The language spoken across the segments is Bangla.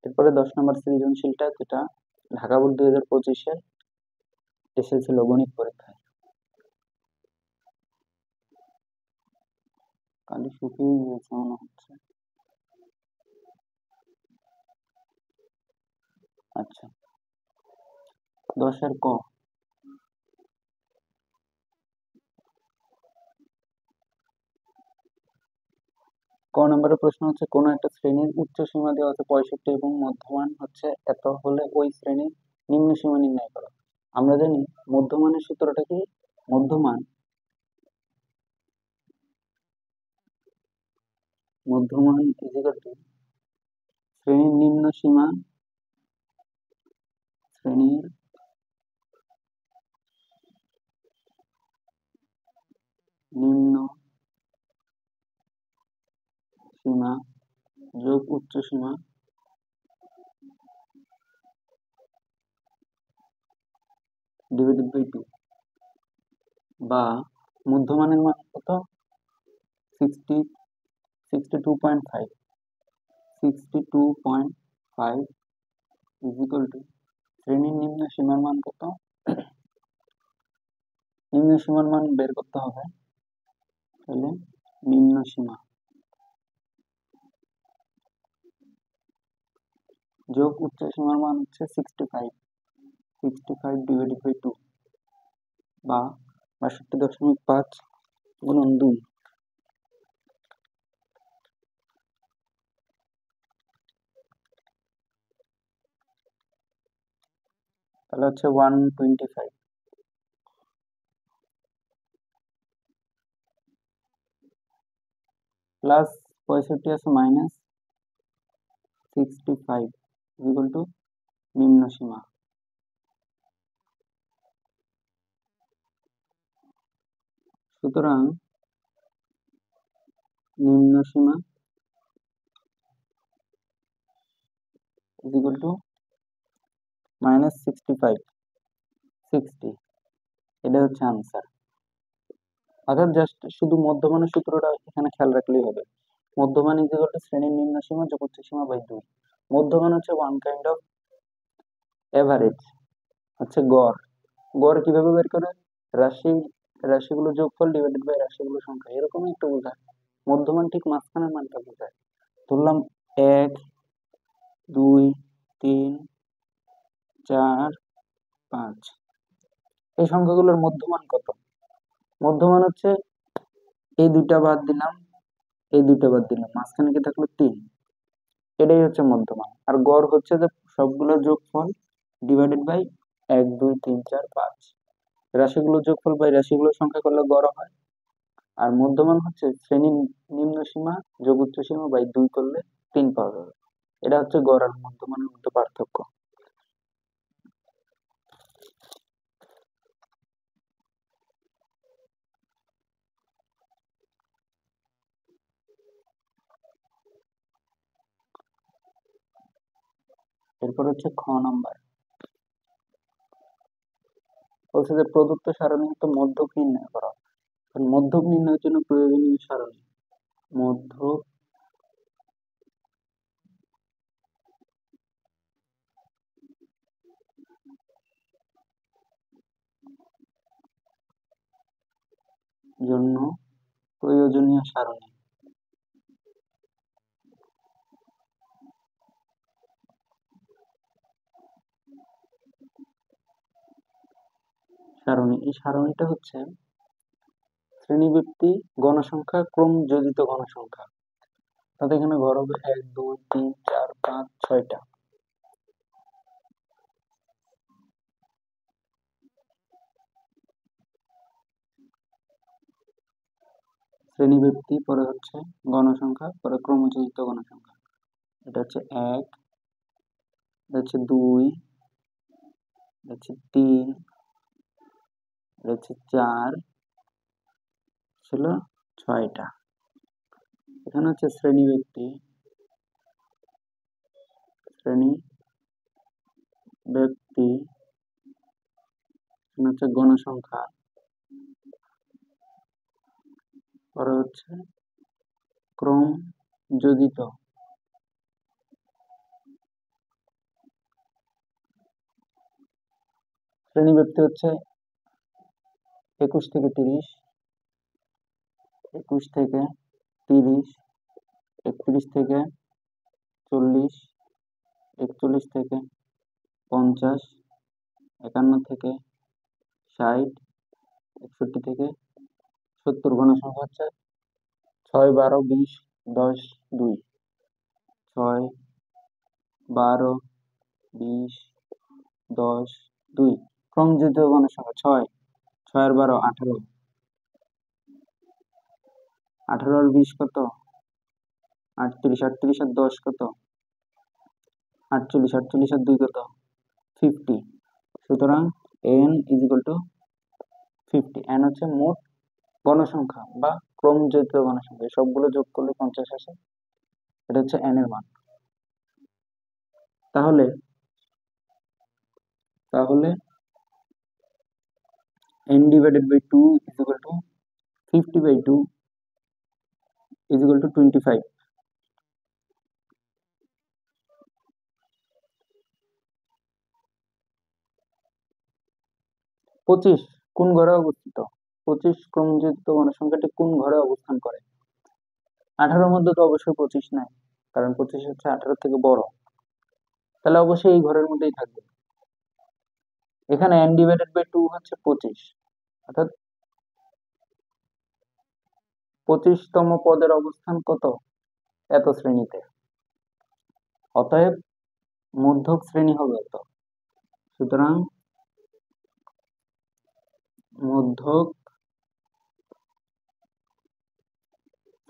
এরপরে 10 নম্বর সৃজনশীলটা, যেটা ঢাকা বোর্ড 2025-এ এসেছিল গণিত পরীক্ষায়। কালি শুকিয়ে গিয়েছে মনে হচ্ছে। আচ্ছা, 10-এর ক। নম্বরের প্রশ্ন হচ্ছে, কোন একটা শ্রেণীর উচ্চ সীমা দেওয়া আছে 65 এবং মধ্যমান হচ্ছে এত হলে ওই শ্রেণীর নিম্ন সীমা নির্ণয় করো। আমরা জানি মধ্যমানের সূত্রটা কি? মধ্যমান ইজিক্যাল টু শ্রেণীর নিম্ন সীমা, শ্রেণীর নিম্ন সীমা যোগ উচ্চ সীমা ডিভাইডেড বাই 2, বা মধ্যমানের মান কত? 62.5 ইজিক্যাল টু শ্রেণীর নিম্ন সীমার মান কত? নিম্ন সীমার মান বের করতে হবে, তাহলে নিম্ন সীমা যোগ উচ্চ সীমার মান হচ্ছে 65 ডিভাইডেড বাই 2, বা 62.5 গুণন 2, তাহলে হচ্ছে 125, প্লাস 65 আছে মাইনাস 65 ইকুয়াল টু নিম্ন সীমা। সুতরাং নিম্ন সীমা ইকুয়াল টু মাইনাস 65, 60, এটা হচ্ছে আনসার। অর্থাৎ জাস্ট শুধু মধ্যমানের সূত্রটা এখানে খেয়াল রাখলেই হবে। মধ্যমান ইকুয়াল টু শ্রেণীর নিম্ন সীমা যোগ উচ্চ সীমা বাই 2। মধ্যমান হচ্ছে ওয়ান কাইন্ড অফ এভারেজ, হচ্ছে গড়। গড় কিভাবে বের করে? রাশিগুলো যোগফল ডিভাইডেড বাই রাশিগুলো সংখ্যা, এরকমই একটু বোঝায়। মধ্যমান ঠিক মাঝখানের মানটা বোঝায়। ধরলাম 1, 2, 3, 4, 5, এই সংখ্যাগুলোর মধ্যমান কত? মধ্যমান হচ্ছে এই দুইটা বাদ দিলাম, এই দুইটা বাদ দিলাম, মাঝখানে কি থাকলো? 3, এটাই হচ্ছে মধ্যমান। আর গড় হচ্ছে যে সবগুলোর যোগফল ডিভাইডেড বাই 1, 2, 3, 4, 5, রাশিগুলোর যোগফল বাই রাশিগুলোর সংখ্যা করলে গড় হয়। আর মধ্যমান হচ্ছে শ্রেণীর নিম্ন সীমা যোগ উচ্চ সীমা বাই 2 করলে 3 পাওয়া যাবে। এটা হচ্ছে গড় আর মধ্যমানের মধ্যে পার্থক্য। এরপর হচ্ছে খ নাম্বার, বলছে যে প্রদত্ত সারণী হতে মধ্যক নির্ণয় করা। মধ্যক নির্ণয়ের জন্য প্রয়োজনীয় সারণী, মধ্যক জন্য প্রয়োজনীয় সারণী। এই সারণীটা হচ্ছে শ্রেণীবৃত্তি গণসংখ্যা ক্রম যোজিত গণসংখ্যা। তাতে এখানে ঘর হবে 1, 2, 3, 4, 5, 6টা। শ্রেণীবৃত্তি, পরে হচ্ছে গণসংখ্যা, পরে ক্রমযোজিত গণসংখ্যা। এটা হচ্ছে 1, এটা হচ্ছে 2, এটা হচ্ছে 3, এটা হচ্ছে 4, ছিল 6টা। এখানে হচ্ছে শ্রেণী ব্যক্তি, এখানে হচ্ছে গণসংখ্যা, পরে হচ্ছে ক্রম যোজিত শ্রেণী ব্যাপ্তি হচ্ছে 21 থেকে 30, 21 থেকে 30, 31 থেকে 40, 41 থেকে 50, 51 থেকে 60, 61 থেকে 70। গণসংখ্যা হচ্ছে 6, 12, 20, 10, 2। 6, 12, 20, 10, 2। ক্রমযুক্ত গণসংখ্যা 6, 6 আর 12, 18, 18 আর 20 কত? 38, 38 আর 10 কত? 48, 48 আর 2 কত? 50। সুতরাং n ইজিক্যাল টু 50। n হচ্ছে মোট গণসংখ্যা বা ক্রমযুক্ত গণসংখ্যা, সবগুলো যোগ করলে 50 আসে। এটা হচ্ছে n এর মান। তাহলে তাহলে n divided by 2 is equal to 50 by 2 is equal to 25। 25 কোন ঘরে অবস্থিত? 25 ক্রমযুক্ত গণসংখ্যাটি কোন ঘরে অবস্থান করে? 18 মধ্যে তো অবশ্যই 25 নাই, কারণ 25 হচ্ছে 18 থেকে বড়, তাহলে অবশ্যই এই ঘরের মধ্যেই থাকবে। এখানে n divided by 2 হচ্ছে 25, অর্থাৎ 25তম পদের অবস্থান কত? এত শ্রেণীতে। অতএব মধ্যক শ্রেণী হবে এত। সুতরাং মধ্যক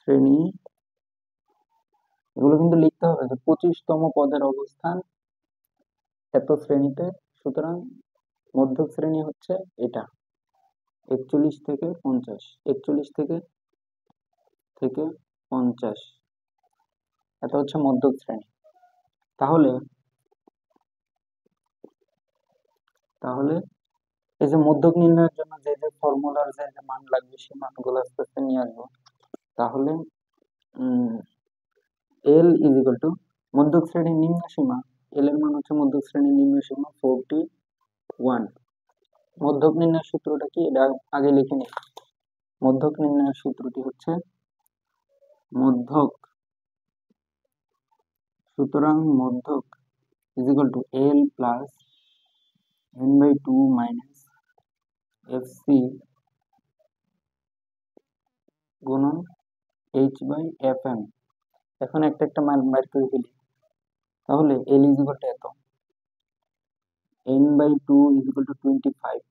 শ্রেণী, এগুলো কিন্তু লিখতে হবে যে 25তম পদের অবস্থান এত শ্রেণীতে। সুতরাং মধ্যক শ্রেণী হচ্ছে এটা, 41 থেকে 50, 41 থেকে 50, এটা হচ্ছে মধ্যক শ্রেণী। তাহলে তাহলে এই যে মধ্যক নির্ণয়ের জন্য যে যে ফর্মুলার যে যে মান লাগবে সেই মানগুলো আস্তে আস্তে নিয়ে আসবো। তাহলে এল ইজ ইকুয়াল টু মধ্যক শ্রেণীর নিম্ন সীমা, এল এর মান হচ্ছে মধ্যক শ্রেণীর নিম্ন সীমা 41। মধ্যক নির্ণয়ের সূত্রটা কি এটা আগে লিখে নিই। মধ্যক নির্ণয়ের সূত্রটি হচ্ছে মধ্যক, সুতরাং মধ্যক is equal to L plus n/2 minus fc গুণন h/fm। এখন একটা একটা মান বের করে ফেলি। তাহলে l ইজ ইকুয়াল টু এত, n/2 is equal two 25,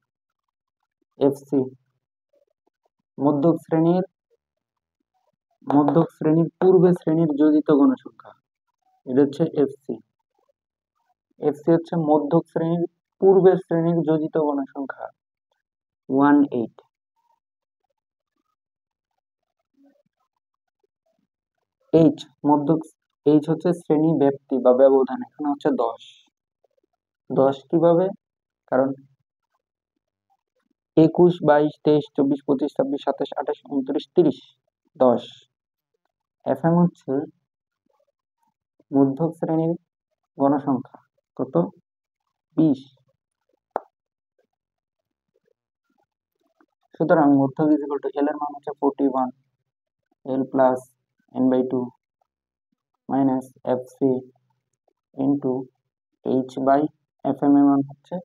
fc মধ্যক শ্রেণীর পূর্বে শ্রেণীর যোজিত গণসংখ্যা, এটা হচ্ছে fc। fc হচ্ছে মধ্যক শ্রেণীর পূর্বের শ্রেণীর যোজিত গণসংখ্যা 18। h মধ্যক, h হচ্ছে শ্রেণী ব্যাপ্তি বা ব্যবধান, এখানে হচ্ছে 10। 10 কিভাবে? কারণ 21, 22, 23, 24, 25, 26, 27, 28, 29, 30, 10। fm হচ্ছে মধ্যক শ্রেণীর গণসংখ্যা কত? 20। সুতরাং মধ্যক ইজ ইকুয়াল টু এল এর মান হচ্ছে 41, L plus n/2 minus fc into h/fm এর মান হচ্ছে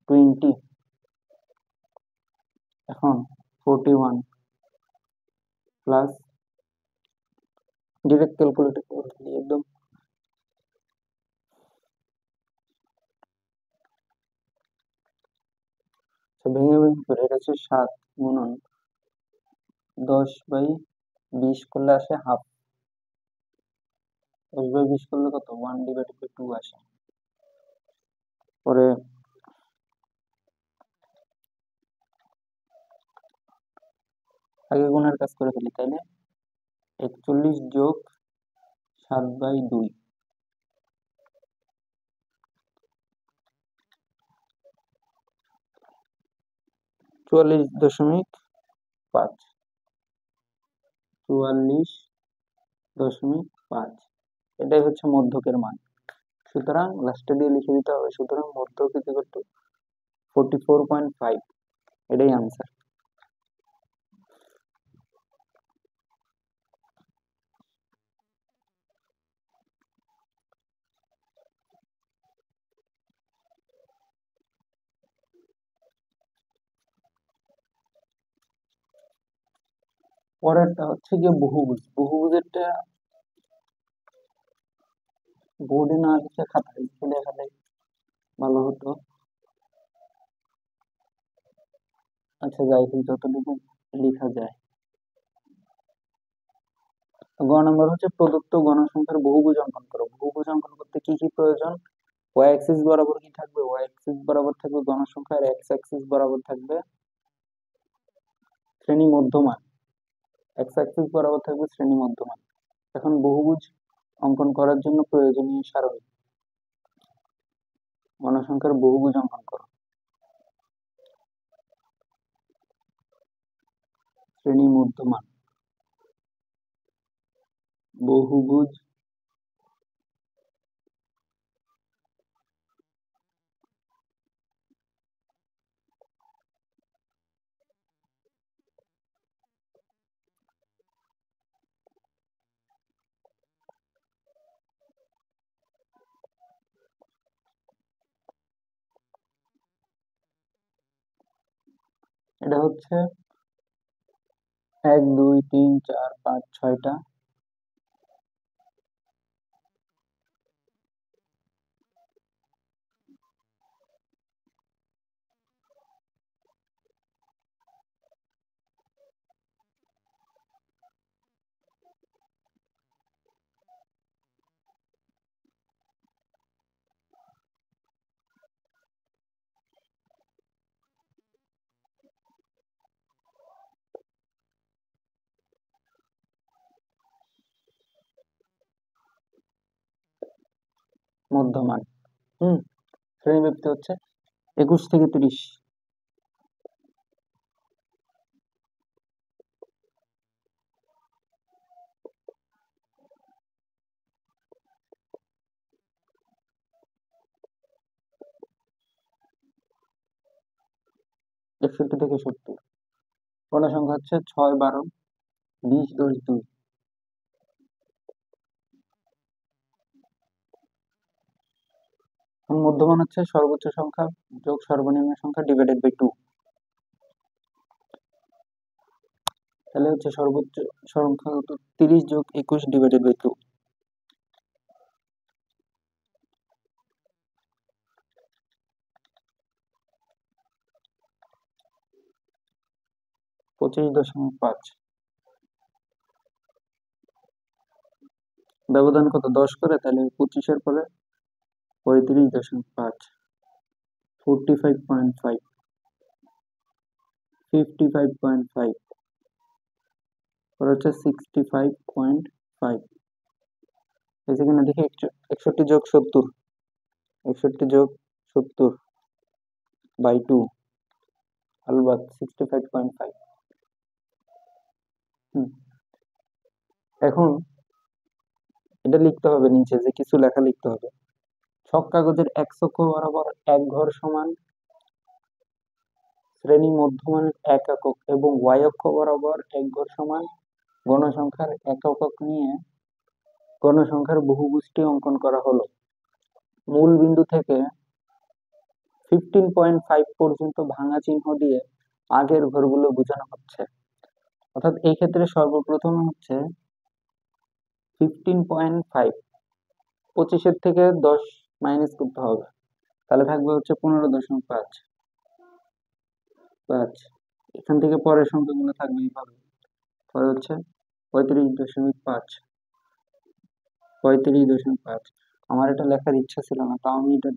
20। এখন 41 প্লাস ডিরেক্ট ক্যালকুলেটর করে ফেলি একদম। ভেঙে ভেঙে করে, এটা হচ্ছে 7 গুণন 10/20 করলে আসে হাফ, 10/20 করলে কত? 1/2 আসে। পরে আগে গুণের কাজ করে ফেলি, তাইলে 41 যোগ 7/2, 44.5, 44.5, এটাই হচ্ছে মধ্যকের মান। সুতরাং লাস্টে দিয়ে লিখে দিতে হবে, সুতরাং মধ্যক ইজ ইকুয়াল টু 44.5, এটাই আনসার। পরেরটা হচ্ছে গিয়ে বহুভুজ। বহুভুজেরটা বোর্ডে না লিখে খাতায় লিখে দেখালে ভালো হতো। আচ্ছা যাই হোক, যতটুকু লেখা যায়। গ নম্বর হচ্ছে প্রদত্ত গণসংখ্যার বহুভুজ অঙ্কন করো। বহুভুজ অঙ্কন করতে কি কি প্রয়োজন? ওয়াই অ্যাক্সিস বরাবর কি থাকবে? ওয়াই অ্যাক্সিস বরাবর থাকবে গণসংখ্যা, আর এক্স অ্যাক্সিস বরাবর থাকবে শ্রেণী মধ্যমান। এক্স অ্যাক্সিস বরাবর থাকবে শ্রেণী মধ্যমান। এখন বহুভুজ অঙ্কন করার জন্য প্রয়োজনীয় সারণী। গণসংখ্যার বহুভুজ অঙ্কন করো। শ্রেণী মধ্যমান, বহুভুজ এটা হচ্ছে 1 2 3 4 5 6টা। মধ্যমান। শ্রেণীব্যাপ্তি হচ্ছে 21 থেকে 30। একষট্টি থেকে 70। গণসংখ্যা হচ্ছে 6 12 20 10 2। মধ্যমান হচ্ছে সর্বোচ্চ সংখ্যা যোগ সর্বনিম্ন সংখ্যা ডিভাইডেড বাই 2। তাহলে হচ্ছে সর্বোচ্চ সংখ্যা কত? 30 যোগ 21 ডিভাইডেড বাই 2। 25.5। ব্যবধান কত? 10 করে, তাহলে 25-এর পরে 35.5। 45.5, 55.5, পরে হচ্ছে 65.5। এই যেখানে দেখি 61 যোগ 70, 61 যোগ 70 বাই 2 আলবাত 65.5। এখন এটা লিখতে হবে, নিচে যে কিছু লেখা লিখতে হবে। ছক কাগজের এক্স অক্ষ বরাবর এক ঘর সমান শ্রেণী মধ্যমানের এক একক এবং ওয়াই অক্ষ বরাবর এক ঘর সমান গণসংখ্যার এক একক নিয়ে গণসংখ্যার বহুভুজটি অঙ্কন করা হলো। মূল বিন্দু থেকে 15.5 পর্যন্ত ভাঙা চিহ্ন দিয়ে আগের ঘরগুলো বোঝানো হচ্ছে। অর্থাৎ এই ক্ষেত্রে সর্বপ্রথম হচ্ছে 15.5, 25-এর থেকে 10 মাইনাস করতে হবে, তাহলে থাকবে হচ্ছে 15.5। এখান থেকে পরের সংখ্যাগুলো থাকবে এইভাবে। পরে হচ্ছে 35.5, 35.5। আমার এটা লেখার ইচ্ছা ছিল না, তাও আমি এটা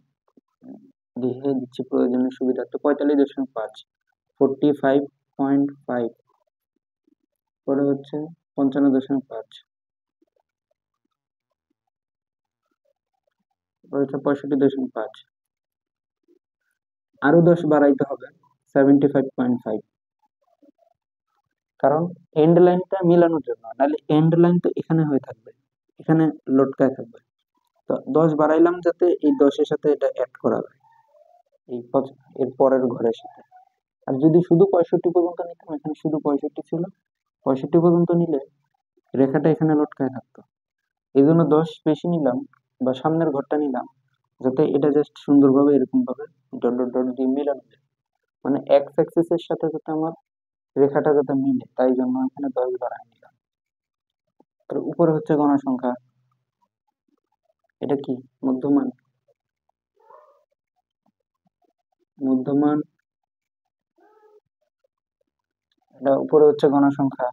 লিখে দিচ্ছি প্রয়োজনীয় সুবিধার্থে। 45.5, 45.5, পরে হচ্ছে 55.5, পরে হচ্ছে 65.5। আরো 10 বাড়াইতে হবে, 75.5। কারণ এন্ড লাইনটা মিলানোর জন্য, নাহলে এন্ড লাইন তো এখানে হয়ে থাকবে, এখানে লটকায় থাকবে। তো 10 বাড়াইলাম যাতে এই 10-এর সাথে এটা অ্যাড করা যায়। এর পরের ঘরের সাথে। আর যদি শুধু 65 পর্যন্ত নিতাম, এখানে শুধু 65 ছিল, 65 পর্যন্ত নিলে রেখাটা এখানে লটকায় থাকতো। এই জন্য 10 বেশি নিলাম, বা সামনের ঘরটা নিলাম, যাতে এটা জাস্ট সুন্দরভাবে এরকম ভাবে ডট ডট ডট দিয়ে মিলানো যায়, মানে এক্স অ্যাক্সিস এর সাথে যাতে আমার রেখাটা যাতে মিলে, তাই জন্য এখানে 10 বাড়ায় নিলাম। তার উপরে হচ্ছে গণসংখ্যা, এটা কি মধ্যমান, মধ্যমান, এটা উপরে হচ্ছে গণসংখ্যা,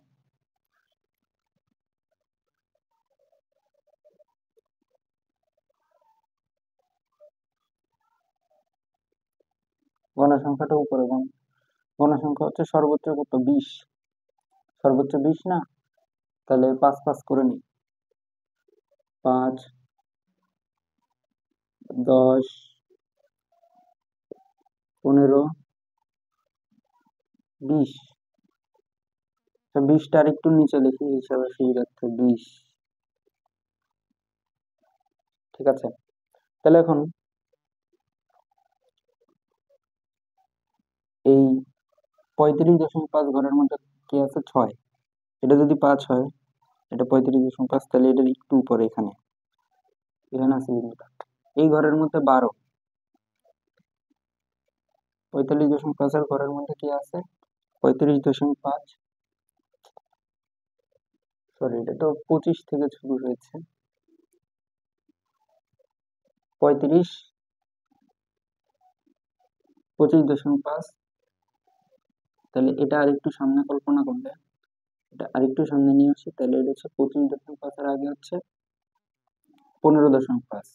গণসংখ্যাটা উপরে, গণসংখ্যা হচ্ছে সর্বোচ্চ কত, 20, সর্বোচ্চ 20 না, তাহলে 5 5 করে নি, 5, 10, 15, 20, 20টা আর একটু নিচে লিখি হিসাবে সুবিধার্থে, 20, ঠিক আছে। তাহলে এখন এই 35.5 ঘরের মধ্যে কি আছে, 6, এটা যদি 5 হয়, এটা 35.5, তাহলে এটার একটু উপরে এখানে, এখানে আছে বিন্দুটা। এই ঘরের মধ্যে 12, 45.5 এর ঘরের মধ্যে কি আছে, 35.5, সরি এটা তো 25 থেকে শুরু হয়েছে, 35, 25.5, তাহলে এটা আরেকটু সামনে কল্পনা করলে, এটা আরেকটু সামনে নিয়ে আসি, তাহলে এটা হচ্ছে 25.5 এর আগে হচ্ছে 15.5,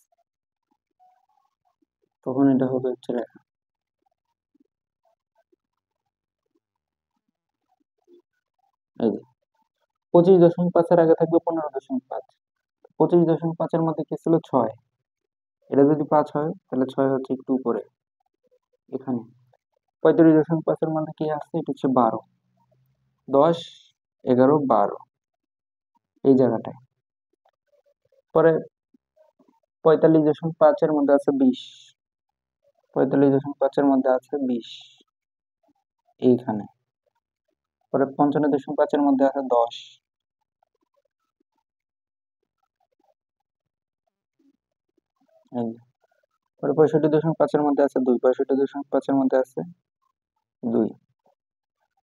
তখন এটা হবে হচ্ছে রেখা, এই যে 25.5 এর আগে থাকবে 15.5, 25.5 এর মধ্যে কি ছিল, 6, এটা যদি 5 হয়, তাহলে 6 হচ্ছে একটু উপরে এখানে, 35.5 এর মধ্যে কি আসছে, এটা হচ্ছে 12, 10, 11, 12, এই জায়গাটায়। পরে 45.5 এর মধ্যে আছে 20, 45.5 এর মধ্যে আছে 20 এইখানে। পরে 55.5 এর মধ্যে আছে 10, এই যে। পরে 65.5 এর মধ্যে আছে 2, 65.5 এর মধ্যে আছে 2,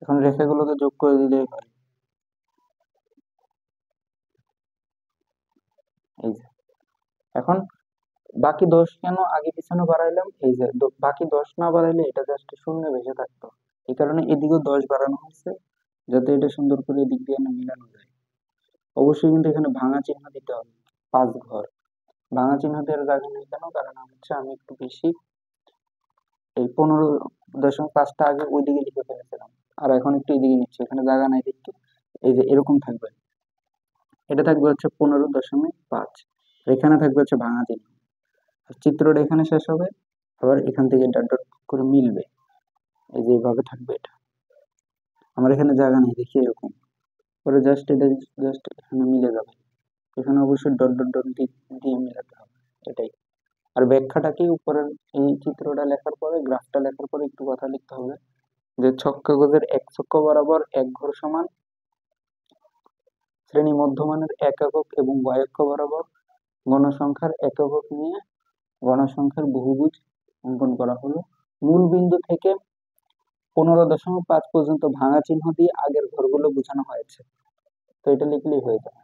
এখন রেখাগুলোকে যোগ করে দিলেই হয়, এই যে। এখন বাকি 10 কেন আগে পিছনে বাড়াইলাম, এই যে বাকি 10 না বাড়াইলে এটা জাস্ট শূন্য ভেসে থাকতো, এই কারণে এদিকেও 10 বাড়ানো হয়েছে, যাতে এটা সুন্দর করে এদিক দিয়ে না মিলানো যায়। অবশ্যই কিন্তু এখানে ভাঙা চিহ্ন দিতে হবে, 5 ঘর, ভাঙা চিহ্ন দেওয়ার জায়গা নেই কেন, কারণ হচ্ছে আমি একটু বেশি এই 15.5টা আগে ওইদিকে লিখে ফেলেছিলাম, আর এখন একটু এদিকে নিচ্ছি, এখানে জায়গা নাই দেখতে, এই যে এরকম থাকবে, এটা থাকবে হচ্ছে 15.5, এখানে থাকবে হচ্ছে ভাঙা চিহ্ন, আর চিত্রটা এখানে শেষ হবে, আবার এখান থেকে ডট ডট করে মিলবে, এই যে এইভাবে থাকবে এটা, আমার এখানে জায়গা নেই দেখি এরকম, পরে জাস্ট এটা জাস্ট এখানে মিলে যাবে, এখানে অবশ্যই ডট ডট ডট দিয়ে মিলাতে হবে, এটাই। আর ব্যাখ্যাটা কি, উপরের এই চিত্রটা লেখার পরে, গ্রাফটা লেখার পরে একটু কথা লিখতে হবে, যে ছক কাগজের এক ছক্ক বরাবর এক ঘর সমান শ্রেণী মধ্যমানের এক একক এবং y অক্ষ বরাবর গণসংখ্যার এক একক নিয়ে গণসংখ্যার বহুভুজ অঙ্কন করা হলো। মূল বিন্দু থেকে 15.5 পর্যন্ত ভাঙা চিহ্ন দিয়ে আগের ঘরগুলো বোঝানো হয়েছে। তো এটা লিখলেই হয়ে যাবে।